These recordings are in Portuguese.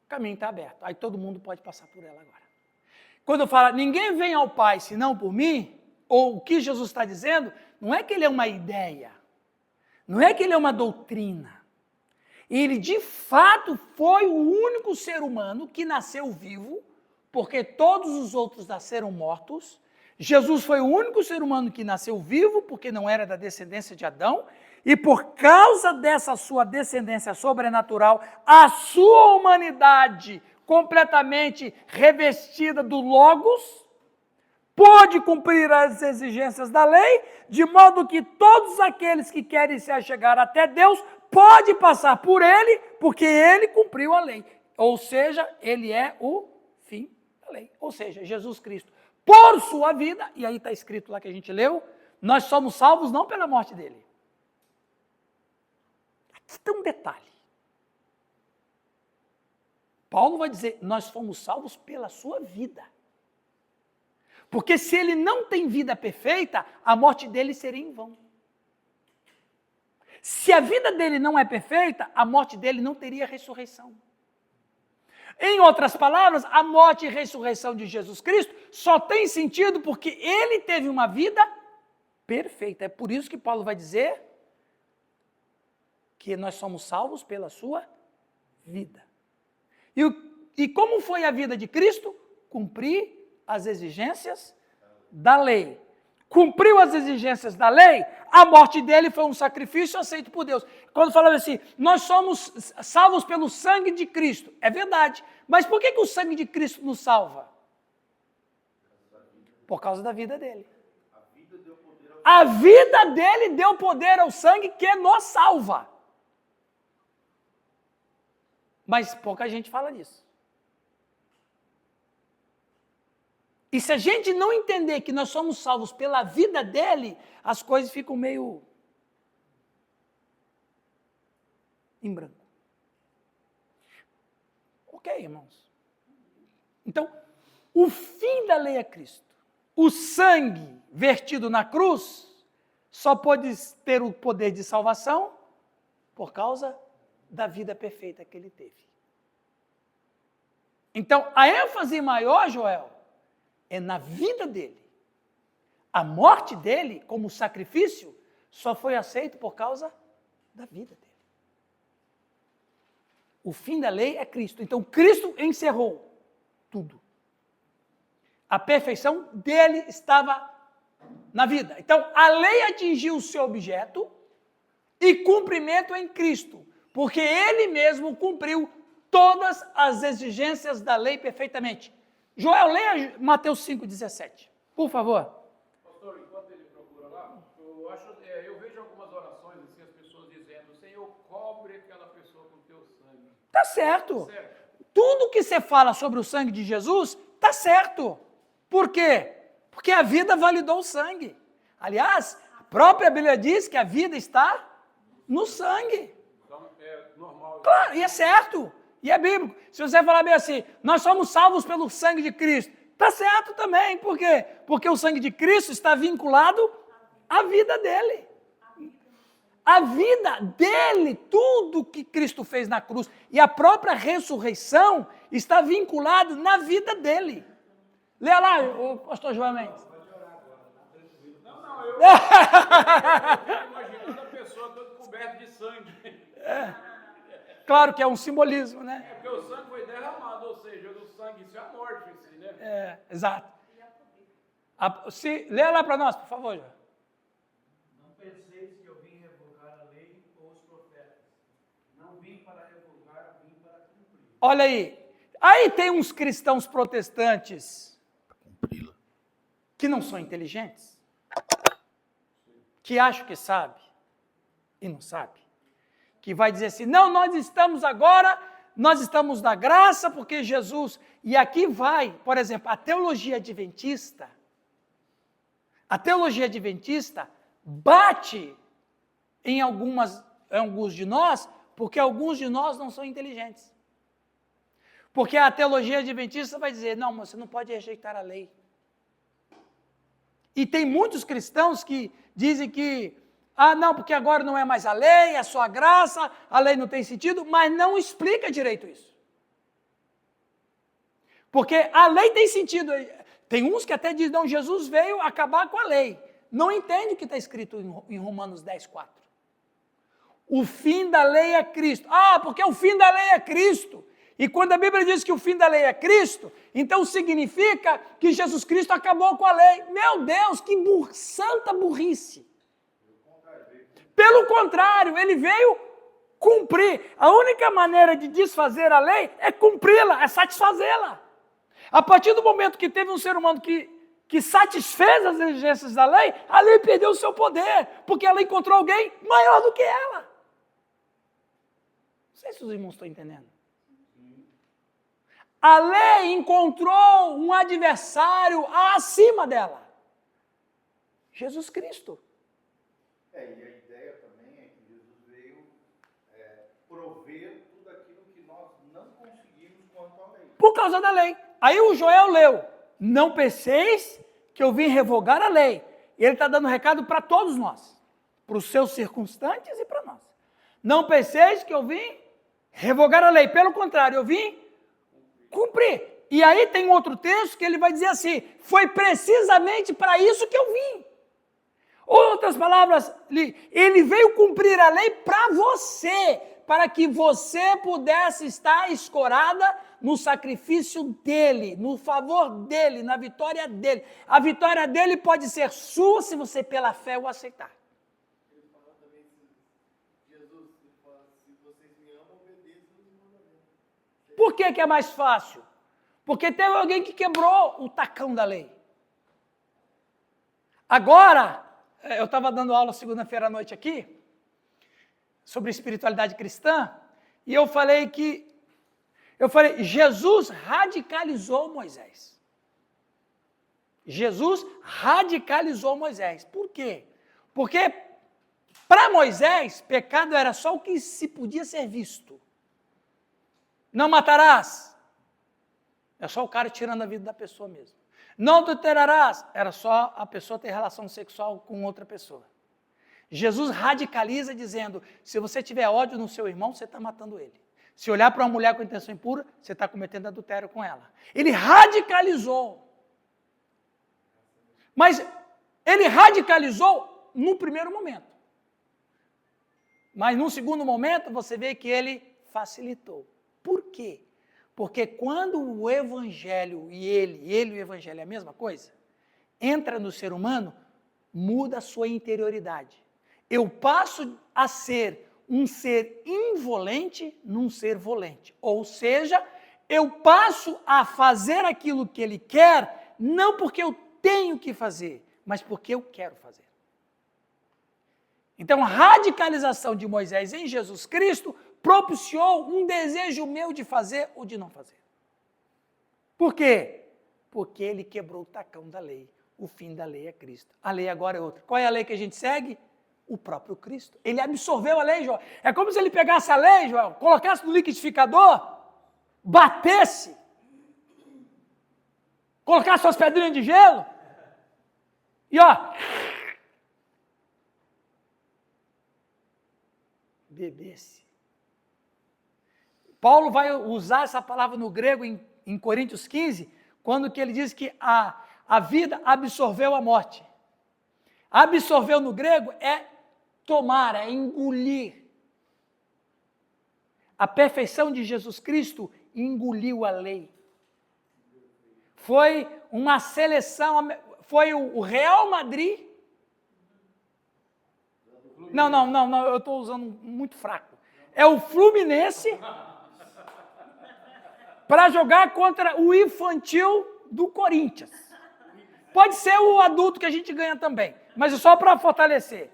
O caminho está aberto. Aí todo mundo pode passar por ela agora. Quando eu falo, ninguém vem ao Pai senão por mim, ou o que Jesus está dizendo, não é que ele é uma ideia, não é que ele é uma doutrina. Ele, de fato, foi o único ser humano que nasceu vivo, porque todos os outros nasceram mortos. Jesus foi o único ser humano que nasceu vivo, porque não era da descendência de Adão, e por causa dessa sua descendência sobrenatural, a sua humanidade completamente revestida do Logos, pôde cumprir as exigências da lei, de modo que todos aqueles que querem se achegar até Deus, pode passar por ele, porque ele cumpriu a lei. Ou seja, ele é o fim da lei. Ou seja, Jesus Cristo, por sua vida, e aí está escrito lá que a gente leu, nós somos salvos não pela morte dele. Aqui tem um detalhe. Paulo vai dizer, nós fomos salvos pela sua vida. Porque se ele não tem vida perfeita, a morte dele seria em vão. Se a vida dele não é perfeita, a morte dele não teria ressurreição. Em outras palavras, a morte e ressurreição de Jesus Cristo só tem sentido porque ele teve uma vida perfeita. É por isso que Paulo vai dizer que nós somos salvos pela sua vida. E como foi a vida de Cristo? Cumprir as exigências da lei. Cumpriu as exigências da lei, a morte dele foi um sacrifício aceito por Deus. Quando falava assim, nós somos salvos pelo sangue de Cristo, é verdade, mas por que o sangue de Cristo nos salva? Por causa da vida dele. A vida dele deu poder ao sangue que nos salva. Mas pouca gente fala disso. E se a gente não entender que nós somos salvos pela vida dele, as coisas ficam meio em branco. Ok, irmãos? Então, o fim da lei é Cristo. O sangue vertido na cruz só pode ter o poder de salvação por causa da vida perfeita que ele teve. Então, a ênfase maior, Joel, é na vida dele. A morte dele, como sacrifício, só foi aceito por causa da vida dele. O fim da lei é Cristo. Então, Cristo encerrou tudo. A perfeição dele estava na vida. Então, a lei atingiu o seu objeto e cumprimento em Cristo, porque ele mesmo cumpriu todas as exigências da lei perfeitamente. Joel, leia Mateus 5,17, por favor. Pastor, enquanto ele procura lá, eu vejo algumas orações, assim, as pessoas dizendo, Senhor, cobre aquela pessoa com teu sangue. Tá certo. Tudo que você fala sobre o sangue de Jesus, tá certo. Por quê? Porque a vida validou o sangue. Aliás, a própria Bíblia diz que a vida está no sangue. Então, é normal. Claro, e é certo. E é bíblico. Se você falar bem assim, nós somos salvos pelo sangue de Cristo, está certo também. Por quê? Porque o sangue de Cristo está vinculado à vida dele. A vida dele, tudo que Cristo fez na cruz e a própria ressurreição está vinculado na vida dele. Leia lá, o pastor João Mendes. Não, eu imaginando a pessoa toda coberta de sangue. Claro que é um simbolismo, né? É porque o sangue foi derramado, ou seja, o sangue, isso é a morte, assim, né? Exato. Leia lá para nós, por favor, João. Não penseis que eu vim revogar a lei ou os profetas. Não vim para revogar, vim para cumprir. Olha aí. Aí tem uns cristãos protestantes que não são inteligentes, que acham que sabe e não sabe. Que vai dizer assim, não, nós estamos na graça porque Jesus... E aqui vai, por exemplo, a teologia adventista bate em alguns de nós, porque alguns de nós não são inteligentes. Porque a teologia adventista vai dizer, não, você não pode rejeitar a lei. E tem muitos cristãos que dizem que, não, porque agora não é mais a lei, é só a graça, a lei não tem sentido, mas não explica direito isso. Porque a lei tem sentido. Tem uns que até dizem, não, Jesus veio acabar com a lei. Não entende o que está escrito em Romanos 10:4. O fim da lei é Cristo. Ah, porque o fim da lei é Cristo. E quando a Bíblia diz que o fim da lei é Cristo, então significa que Jesus Cristo acabou com a lei. Meu Deus, que santa burrice. Pelo contrário, ele veio cumprir. A única maneira de desfazer a lei é cumpri-la, é satisfazê-la. A partir do momento que teve um ser humano que satisfez as exigências da lei, a lei perdeu o seu poder, porque ela encontrou alguém maior do que ela. Não sei se os irmãos estão entendendo. A lei encontrou um adversário acima dela. Jesus Cristo. E a ideia também é que Jesus veio prover tudo aquilo que nós não conseguimos quanto à lei. Por causa da lei. Aí o Joel leu, não penseis que eu vim revogar a lei. E ele está dando recado para todos nós, para os seus circunstantes e para nós. Não penseis que eu vim revogar a lei, pelo contrário, eu vim cumprir. E aí tem outro texto que ele vai dizer assim, foi precisamente para isso que eu vim. Outras palavras, ele veio cumprir a lei para você, para que você pudesse estar escorada no sacrifício dele, no favor dele, na vitória dele. A vitória dele pode ser sua se você pela fé o aceitar. Ele fala também, Jesus, ele fala, se vocês me amam, obedeçam os mandamentos. Por que é mais fácil? Porque teve alguém que quebrou o tacão da lei. Agora, eu estava dando aula segunda-feira à noite aqui, sobre espiritualidade cristã, e eu falei, Jesus radicalizou Moisés. Jesus radicalizou Moisés. Por quê? Porque para Moisés, pecado era só o que se podia ser visto. Não matarás. É só o cara tirando a vida da pessoa mesmo. Não adulterarás. Era só a pessoa ter relação sexual com outra pessoa. Jesus radicaliza dizendo, se você tiver ódio no seu irmão, você está matando ele. Se olhar para uma mulher com intenção impura, você está cometendo adultério com ela. Ele radicalizou. Mas ele radicalizou no primeiro momento. Mas num segundo momento, você vê que ele facilitou. Por quê? Porque quando o evangelho e o evangelho é a mesma coisa, entra no ser humano, muda a sua interioridade. Eu passo a ser um ser involente num ser volente. Ou seja, eu passo a fazer aquilo que ele quer, não porque eu tenho que fazer, mas porque eu quero fazer. Então, a radicalização de Moisés em Jesus Cristo propiciou um desejo meu de fazer ou de não fazer. Por quê? Porque ele quebrou o tacão da lei. O fim da lei é Cristo. A lei agora é outra. Qual é a lei que a gente segue? O próprio Cristo. Ele absorveu a lei, Joel. É como se ele pegasse a lei, Joel, colocasse no liquidificador, batesse, colocasse suas pedrinhas de gelo e bebesse. Paulo vai usar essa palavra no grego em Coríntios 15, quando que ele diz que a vida absorveu a morte. Absorveu no grego é tomar, é engolir. A perfeição de Jesus Cristo engoliu a lei. Foi uma seleção, foi o Real Madrid. Não, eu estou usando muito fraco. É o Fluminense para jogar contra o infantil do Corinthians. Pode ser o adulto que a gente ganha também, mas é só para fortalecer.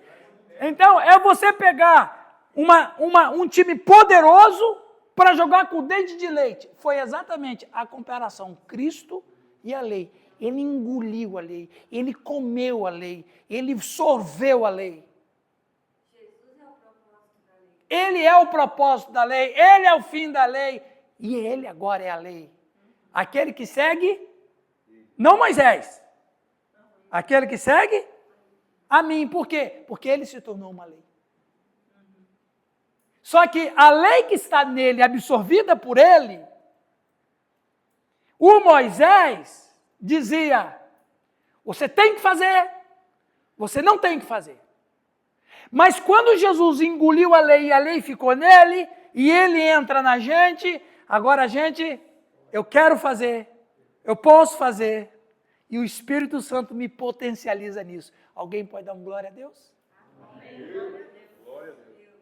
Então, é você pegar um time poderoso para jogar com o dente de leite. Foi exatamente a comparação Cristo e a lei. Ele engoliu a lei, ele comeu a lei, ele sorveu a lei. Ele é o propósito da lei, ele é o fim da lei, e ele agora é a lei. Aquele que segue, não Moisés, aquele que segue a mim. Por quê? Porque ele se tornou uma lei. Só que a lei que está nele, absorvida por ele, O Moisés dizia, você tem que fazer, você não tem que fazer. Mas quando Jesus engoliu a lei e a lei ficou nele, e ele entra na gente, agora a gente, eu quero fazer, eu posso fazer, e o Espírito Santo me potencializa nisso. Alguém pode dar um glória a Deus? Amém. Glória a Deus.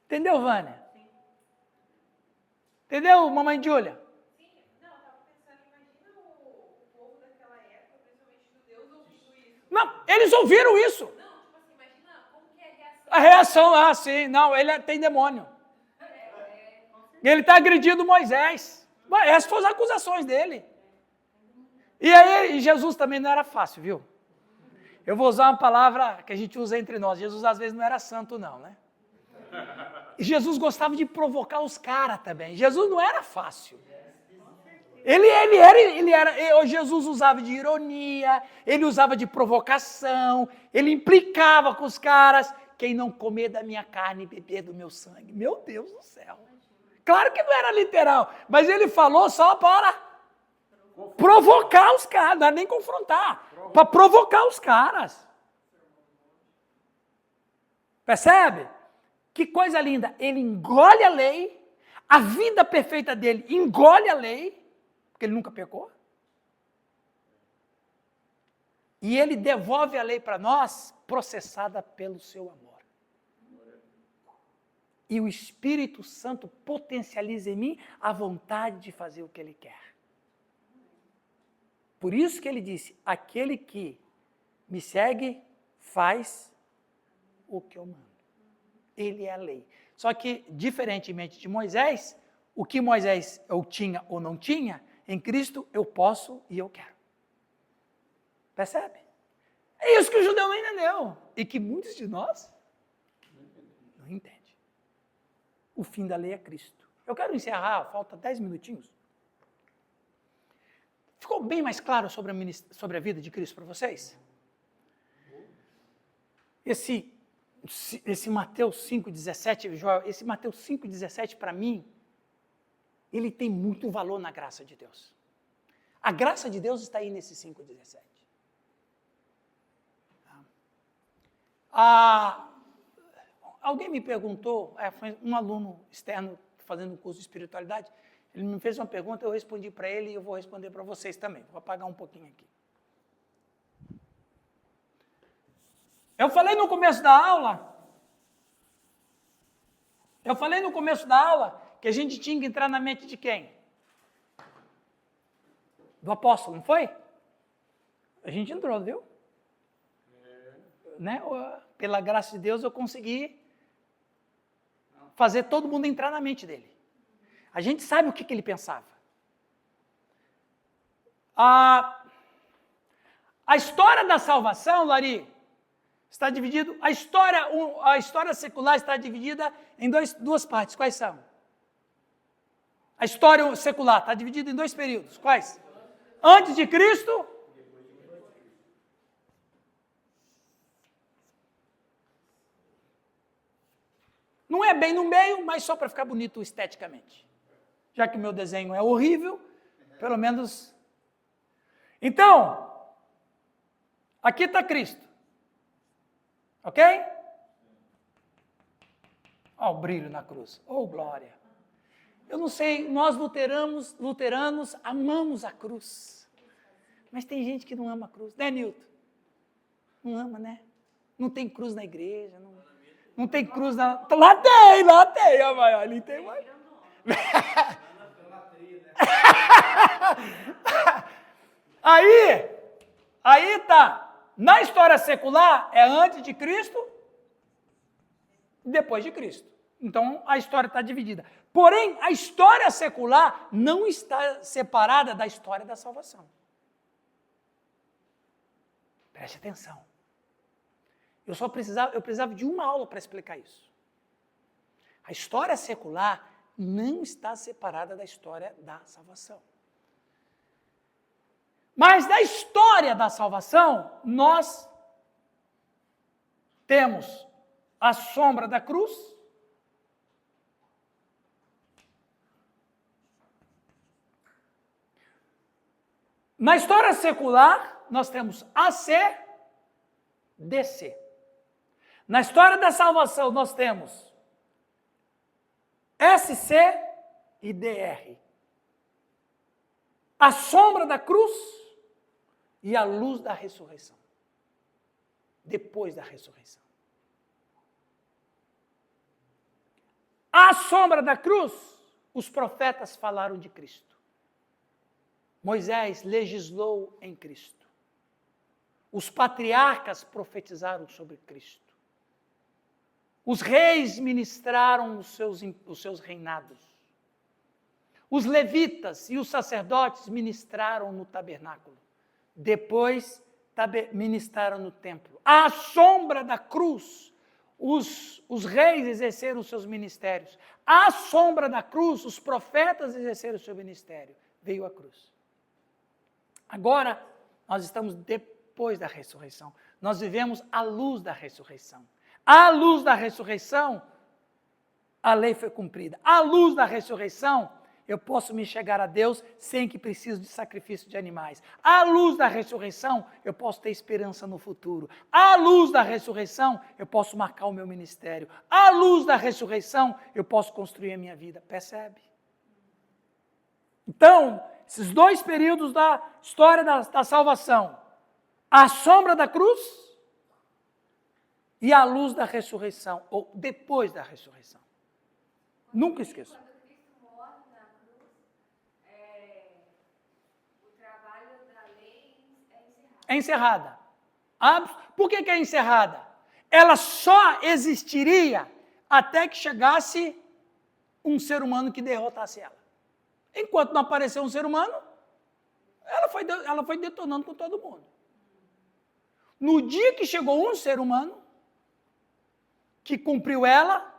Entendeu, Vânia? Sim. Entendeu, mamãe Júlia? Sim, não, eu estava pensando, imagina o povo daquela época, principalmente judeus, ouvindo isso. Não, eles ouviram isso. Não, tipo assim, imagina como que é a reação. A reação, sim, não, ele tem demônio. Ele está agredindo Moisés. Essas foram as acusações dele. E aí, Jesus também não era fácil, viu? Eu vou usar uma palavra que a gente usa entre nós. Jesus às vezes não era santo, não, né? E Jesus gostava de provocar os caras também. Jesus não era fácil. Jesus usava de ironia, ele usava de provocação, ele implicava com os caras. Quem não comer da minha carne e beber do meu sangue. Meu Deus do céu. Claro que não era literal, mas ele falou só para provocar os caras, não era nem confrontar, para provocar os caras. Percebe? Que coisa linda. Ele engole a lei, a vida perfeita dele engole a lei, porque ele nunca pecou. E ele devolve a lei para nós, processada pelo seu amor. E o Espírito Santo potencializa em mim a vontade de fazer o que ele quer. Por isso que ele disse, aquele que me segue faz o que eu mando. Ele é a lei. Só que, diferentemente de Moisés, o que Moisés eu tinha ou não tinha, em Cristo eu posso e eu quero. Percebe? É isso que o judeu não entendeu. E que muitos de nós não entendem. O fim da lei é Cristo. Eu quero encerrar, falta 10 minutinhos. Ficou bem mais claro sobre a vida de Cristo para vocês? Esse Mateus 5,17, Joel, esse Mateus 5,17 para mim, ele tem muito valor na graça de Deus. A graça de Deus está aí nesse 5,17. Alguém me perguntou, foi um aluno externo fazendo um curso de espiritualidade, ele me fez uma pergunta, eu respondi para ele e eu vou responder para vocês também. Vou apagar um pouquinho aqui. Eu falei no começo da aula que a gente tinha que entrar na mente de quem? Do apóstolo, não foi? A gente entrou, viu? Né? Pela graça de Deus eu consegui fazer todo mundo entrar na mente dele. A gente sabe o que ele pensava. A história da salvação, Lari, está dividida. A história secular está dividida em duas partes. Quais são? A história secular está dividida em dois períodos. Quais? Antes de Cristo. Não é bem no meio, mas só para ficar bonito esteticamente. Já que o meu desenho é horrível, pelo menos... Então, aqui está Cristo. Ok? Olha o brilho na cruz. Oh, glória. Eu não sei, nós luteranos amamos a cruz. Mas tem gente que não ama a cruz. Né, Nilton? Não ama, né? Não tem cruz na igreja, não tem cruz na... Lá tem, ali tem mais. Aí tá. Na história secular, é antes de Cristo e depois de Cristo. Então, a história está dividida. Porém, a história secular não está separada da história da salvação. Preste atenção. Eu precisava de uma aula para explicar isso. A história secular não está separada da história da salvação. Mas na história da salvação, nós temos a sombra da cruz, Na história secular, nós temos AC, DC. Na história da salvação, nós temos SC e DR. A sombra da cruz e a luz da ressurreição. Depois da ressurreição. À sombra da cruz, os profetas falaram de Cristo. Moisés legislou em Cristo. Os patriarcas profetizaram sobre Cristo. Os reis ministraram os seus reinados. Os levitas e os sacerdotes ministraram no tabernáculo. Depois ministraram no templo. À sombra da cruz, os reis exerceram os seus ministérios. À sombra da cruz, os profetas exerceram o seu ministério. Veio a cruz. Agora, nós estamos depois da ressurreição. Nós vivemos à luz da ressurreição. À luz da ressurreição, a lei foi cumprida. À luz da ressurreição, eu posso me chegar a Deus sem que precise de sacrifício de animais. À luz da ressurreição, eu posso ter esperança no futuro. À luz da ressurreição, eu posso marcar o meu ministério. À luz da ressurreição, eu posso construir a minha vida. Percebe? Então, esses dois períodos da história da salvação, a sombra da cruz e a luz da ressurreição, ou depois da ressurreição. Nunca esqueça. Quando Cristo morre na cruz, o trabalho da lei é encerrado. É encerrada. Por que é encerrada? Ela só existiria até que chegasse um ser humano que derrotasse ela. Enquanto não apareceu um ser humano, ela foi detonando com todo mundo. No dia que chegou um ser humano, que cumpriu ela,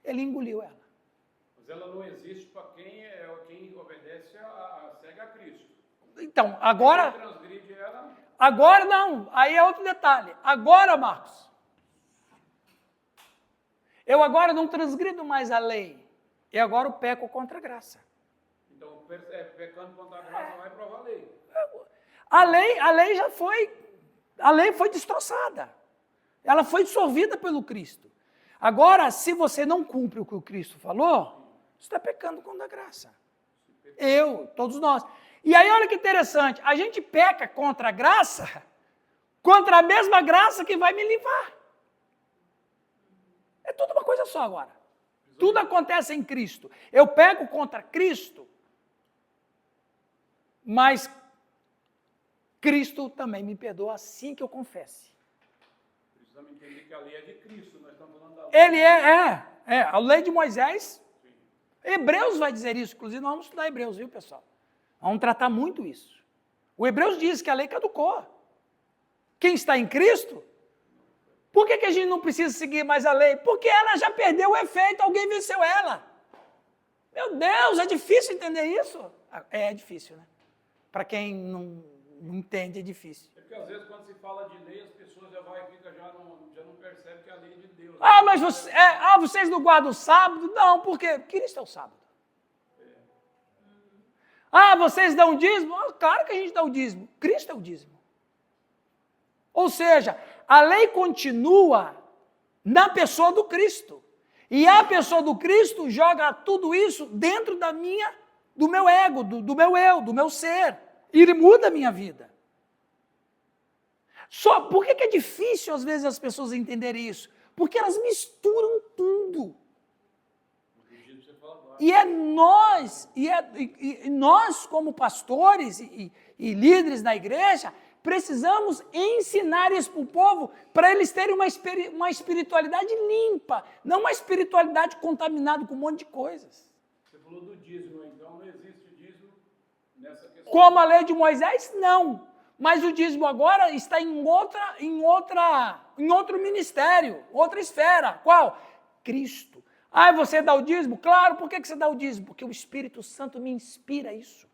ele engoliu ela. Mas ela não existe para quem obedece segue a Cristo. Então, agora... Quem transgride ela... Agora não, aí é outro detalhe. Agora, Marcos, eu agora não transgrido mais a lei. Eu agora peco contra a graça. Então, pecando contra a graça vai provar a lei. A lei já foi, a lei foi destroçada. Ela foi dissolvida pelo Cristo. Agora, se você não cumpre o que o Cristo falou, você está pecando contra a graça. Eu, todos nós. E aí, olha que interessante, a gente peca contra a graça, contra a mesma graça que vai me livrar. É tudo uma coisa só agora. Tudo acontece em Cristo. Eu peco contra Cristo, mas Cristo também me perdoa assim que eu confesse. Precisamos entender que a lei é de Cristo, nós estamos falando da lei. Ele a lei de Moisés. Hebreus vai dizer isso, inclusive nós vamos estudar Hebreus, viu, pessoal? Vamos tratar muito isso. O Hebreus diz que a lei caducou. Quem está em Cristo, por que a gente não precisa seguir mais a lei? Porque ela já perdeu o efeito, alguém venceu ela. Meu Deus, é difícil entender isso? É difícil, né? Para quem não entende, é difícil. É porque às vezes quando se fala de lei, as pessoas já não percebem que é a lei de Deus. Mas vocês não guardam o sábado? Não, por quê? Cristo é o sábado. Vocês dão dízimo? Claro que a gente dá o dízimo. Cristo é o dízimo. Ou seja, a lei continua na pessoa do Cristo. E a pessoa do Cristo joga tudo isso dentro do meu ego, do meu eu, do meu ser. E ele muda a minha vida. Por que é difícil às vezes as pessoas entenderem isso? Porque elas misturam tudo. E nós como pastores e líderes na igreja, precisamos ensinar isso para o povo, para eles terem uma espiritualidade limpa, não uma espiritualidade contaminada com um monte de coisas. Você falou do dízimo, então não existe dízimo nessa questão. Como a lei de Moisés, não. Mas o dízimo agora está em outro ministério, outra esfera. Qual? Cristo. Você dá o dízimo? Claro, por que você dá o dízimo? Porque o Espírito Santo me inspira isso.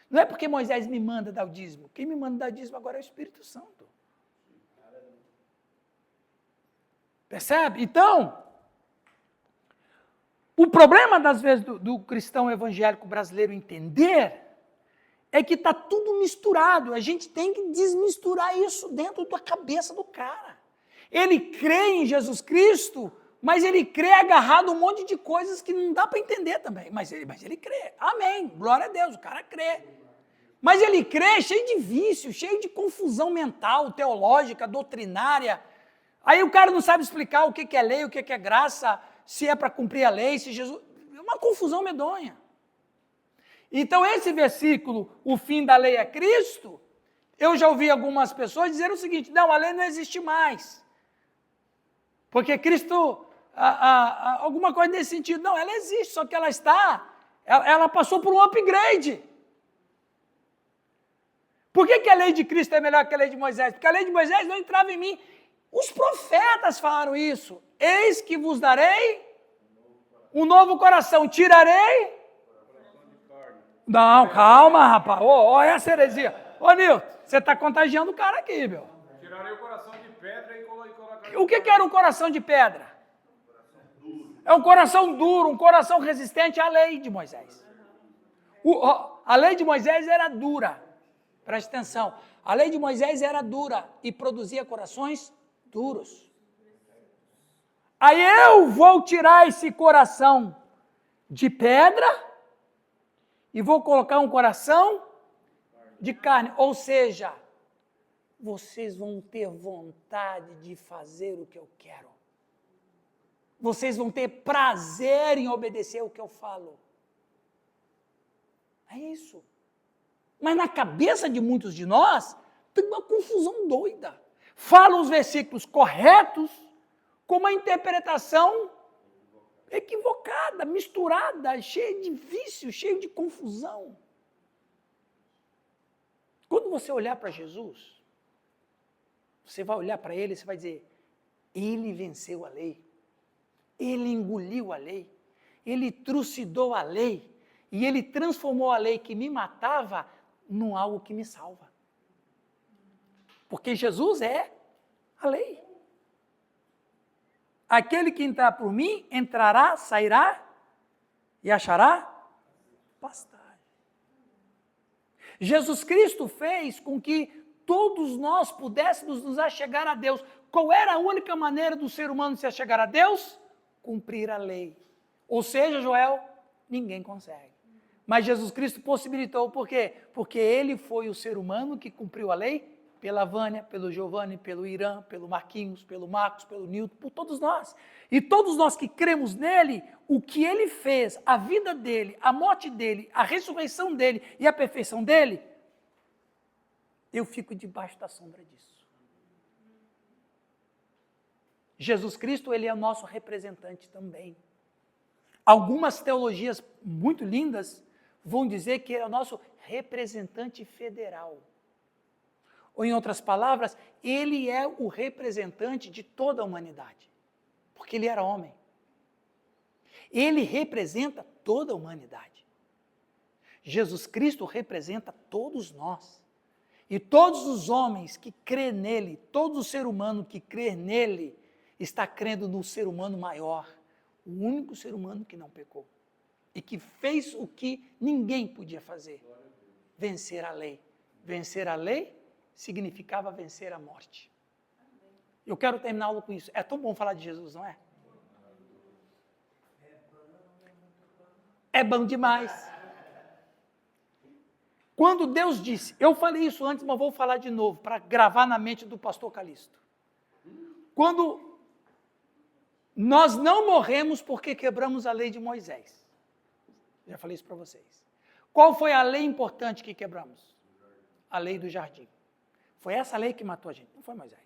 Não é porque Moisés me manda dar o dízimo. Quem me manda dar o dízimo agora é o Espírito Santo. Percebe? Então, o problema, das vezes, do cristão evangélico brasileiro entender é que está tudo misturado. A gente tem que desmisturar isso dentro da cabeça do cara. Ele crê em Jesus Cristo, mas ele crê agarrado a um monte de coisas que não dá para entender também. Mas ele crê. Amém. Glória a Deus, o cara crê. Mas ele crê cheio de vício, cheio de confusão mental, teológica, doutrinária. Aí o cara não sabe explicar o que é lei, o que é graça, se é para cumprir a lei, se Jesus... É uma confusão medonha. Então esse versículo, o fim da lei é Cristo, eu já ouvi algumas pessoas dizer o seguinte, não, a lei não existe mais. Porque Cristo, alguma coisa nesse sentido, não, ela existe, só que ela passou por um upgrade. Por que a lei de Cristo é melhor que a lei de Moisés? Porque a lei de Moisés não entrava em mim. Os profetas falaram isso. Eis que vos darei um novo coração, tirarei... Não, calma, rapaz. Ó, essa heresia. Ô, Nilton, você está contagiando o cara aqui, meu. Tirarei o coração de pedra e colocarei... O que era um coração de pedra? É um coração duro, um coração resistente à lei de Moisés. A lei de Moisés era dura. Preste atenção. A lei de Moisés era dura e produzia corações duros. Aí eu vou tirar esse coração de pedra e vou colocar um coração de carne. Ou seja, vocês vão ter vontade de fazer o que eu quero. Vocês vão ter prazer em obedecer o que eu falo. É isso. Mas na cabeça de muitos de nós, tem uma confusão doida. Falam os versículos corretos com uma interpretação equivocada, misturada, cheia de vício, cheia de confusão. Quando você olhar para Jesus, você vai olhar para ele e você vai dizer, ele venceu a lei, ele engoliu a lei, ele trucidou a lei, e ele transformou a lei que me matava num algo que me salva. Porque Jesus é a lei. Aquele que entrar por mim, entrará, sairá e achará pastagem. Jesus Cristo fez com que todos nós pudéssemos nos achegar a Deus. Qual era a única maneira do ser humano se achegar a Deus? Cumprir a lei. Ou seja, Joel, ninguém consegue. Mas Jesus Cristo possibilitou, por quê? Porque ele foi o ser humano que cumpriu a lei pela Vânia, pelo Giovanni, pelo Irã, pelo Marquinhos, pelo Marcos, pelo Nilton, por todos nós. E todos nós que cremos nele, o que ele fez, a vida dele, a morte dele, a ressurreição dele e a perfeição dele, eu fico debaixo da sombra disso. Jesus Cristo, ele é o nosso representante também. Algumas teologias muito lindas vão dizer que ele é o nosso representante federal. Ou, em outras palavras, ele é o representante de toda a humanidade, porque ele era homem. Ele representa toda a humanidade. Jesus Cristo representa todos nós. E todos os homens que crêem nele, todo o ser humano que crê nele, está crendo no ser humano maior, o único ser humano que não pecou. E que fez o que ninguém podia fazer, vencer a lei. Vencer a lei significava vencer a morte. Eu quero terminar a aula com isso. É tão bom falar de Jesus, não é? É bom demais. Quando Deus disse, eu falei isso antes, mas vou falar de novo, para gravar na mente do pastor Calixto. Quando nós não morremos porque quebramos a lei de Moisés. Já falei isso para vocês. Qual foi a lei importante que quebramos? A lei do jardim. Foi essa lei que matou a gente, não foi Moisés.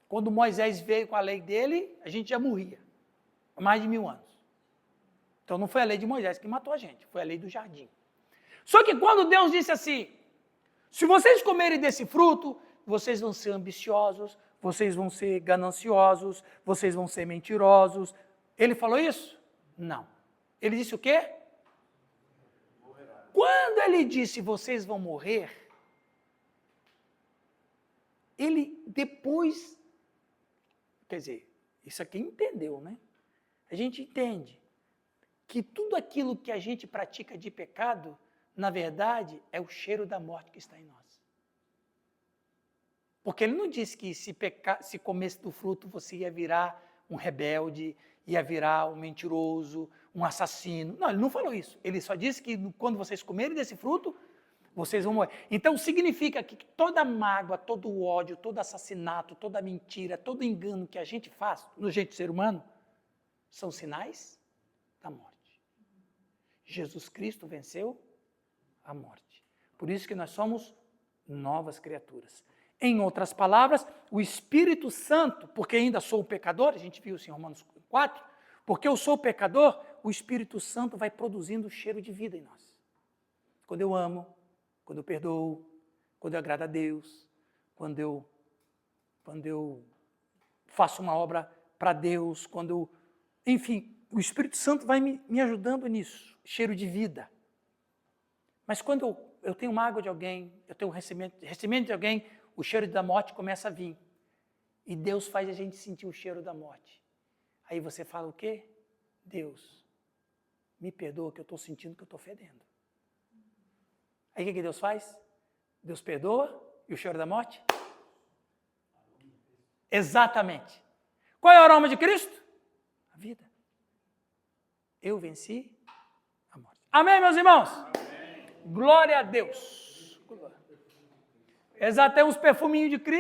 Quando Moisés veio com a lei dele, a gente já morria. Há mais de 1000 anos. Então não foi a lei de Moisés que matou a gente, foi a lei do jardim. Só que quando Deus disse assim, se vocês comerem desse fruto, vocês vão ser ambiciosos, vocês vão ser gananciosos, vocês vão ser mentirosos. Ele falou isso? Não. Ele disse o quê? Quando ele disse vocês vão morrer, ele depois, quer dizer, isso aqui entendeu, né? A gente entende que tudo aquilo que a gente pratica de pecado na verdade, é o cheiro da morte que está em nós. Porque ele não disse que se comesse do fruto você ia virar um rebelde, ia virar um mentiroso, um assassino. Não, ele não falou isso. Ele só disse que quando vocês comerem desse fruto, vocês vão morrer. Então significa que toda mágoa, todo ódio, todo assassinato, toda mentira, todo engano que a gente faz no jeito de ser humano, são sinais da morte. Jesus Cristo venceu a morte. Por isso que nós somos novas criaturas. Em outras palavras, o Espírito Santo, porque ainda sou pecador, a gente viu isso em Romanos 4, porque eu sou pecador, o Espírito Santo vai produzindo cheiro de vida em nós. Quando eu amo, quando eu perdoo, quando eu agrado a Deus, quando eu faço uma obra para Deus, enfim, o Espírito Santo vai me ajudando nisso, cheiro de vida. Mas quando eu tenho mágoa de alguém, eu tenho recebimento de alguém, o cheiro da morte começa a vir. E Deus faz a gente sentir o cheiro da morte. Aí você fala o quê? Deus, me perdoa que eu estou sentindo que eu estou fedendo. Aí o que Deus faz? Deus perdoa e o cheiro da morte? Exatamente. Qual é o aroma de Cristo? A vida. Eu venci a morte. Amém, meus irmãos? Amém. Glória a Deus. Exato, tem uns perfuminhos de Cristo.